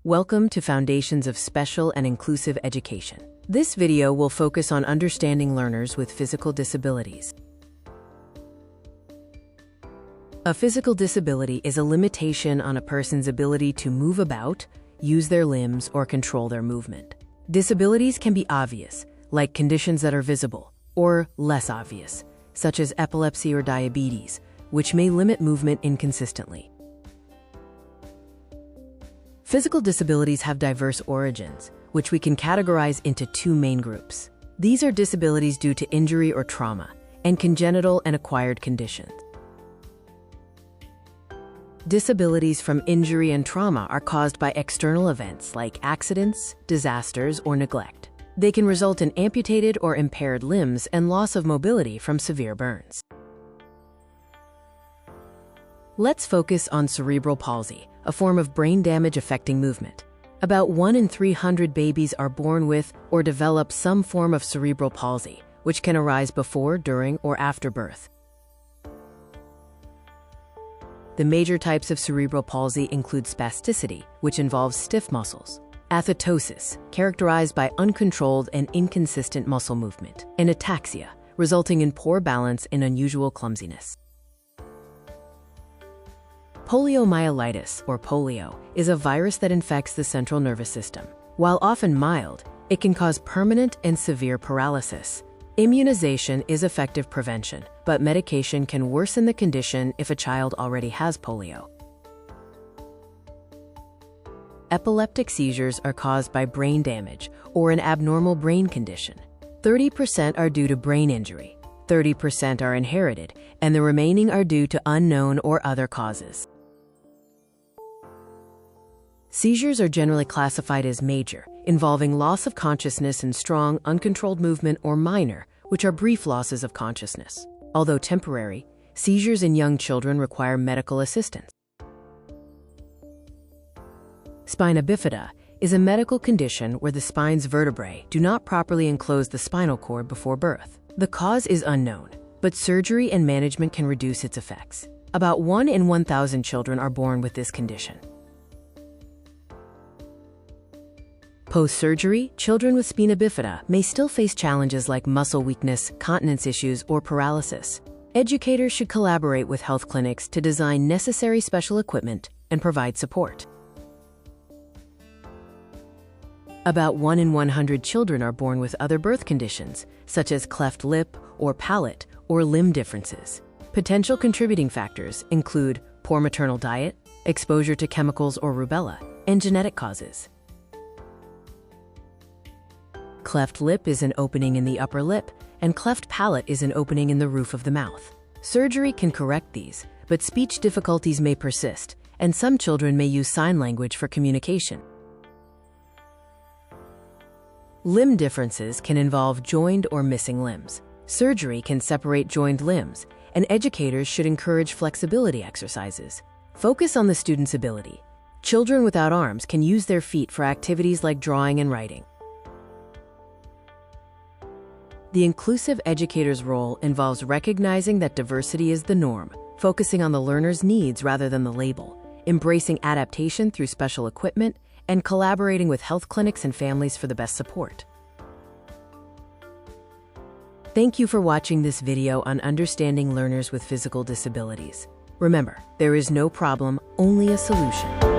Welcome to Foundations of Special and Inclusive Education. This video will focus on understanding learners with physical disabilities. A physical disability is a limitation on a person's ability to move about, use their limbs, or control their movement. Disabilities can be obvious, like conditions that are visible, or less obvious, such as epilepsy or diabetes, which may limit movement inconsistently. Physical disabilities have diverse origins, which we can categorize into two main groups. These are disabilities due to injury or trauma, and congenital and acquired conditions. Disabilities from injury and trauma are caused by external events like accidents, disasters, or neglect. They can result in amputated or impaired limbs and loss of mobility from severe burns. Let's focus on cerebral palsy, a form of brain damage affecting movement. About 1 in 300 babies are born with or develop some form of cerebral palsy, which can arise before, during, or after birth. The major types of cerebral palsy include spasticity, which involves stiff muscles, athetosis, characterized by uncontrolled and inconsistent muscle movement, and ataxia, resulting in poor balance and unusual clumsiness. Poliomyelitis, or polio, is a virus that infects the central nervous system. While often mild, it can cause permanent and severe paralysis. Immunization is effective prevention, but medication can worsen the condition if a child already has polio. Epileptic seizures are caused by brain damage or an abnormal brain condition. 30% are due to brain injury, 30% are inherited, and the remaining are due to unknown or other causes. Seizures are generally classified as major, involving loss of consciousness and strong, uncontrolled movement, or minor, which are brief losses of consciousness. Although temporary, seizures in young children require medical assistance. Spina bifida is a medical condition where the spine's vertebrae do not properly enclose the spinal cord before birth. The cause is unknown, but surgery and management can reduce its effects. About 1 in 1,000 children are born with this condition. Post-surgery, children with spina bifida may still face challenges like muscle weakness, continence issues, or paralysis. Educators should collaborate with health clinics to design necessary special equipment and provide support. About 1 in 100 children are born with other birth conditions, such as cleft lip or palate or limb differences. Potential contributing factors include poor maternal diet, exposure to chemicals or rubella, and genetic causes. Cleft lip is an opening in the upper lip, and cleft palate is an opening in the roof of the mouth. Surgery can correct these, but speech difficulties may persist, and some children may use sign language for communication. Limb differences can involve joined or missing limbs. Surgery can separate joined limbs, and educators should encourage flexibility exercises. Focus on the student's ability. Children without arms can use their feet for activities like drawing and writing. The inclusive educator's role involves recognizing that diversity is the norm, focusing on the learner's needs rather than the label, embracing adaptation through special equipment, and collaborating with health clinics and families for the best support. Thank you for watching this video on understanding learners with physical disabilities. Remember, there is no problem, only a solution.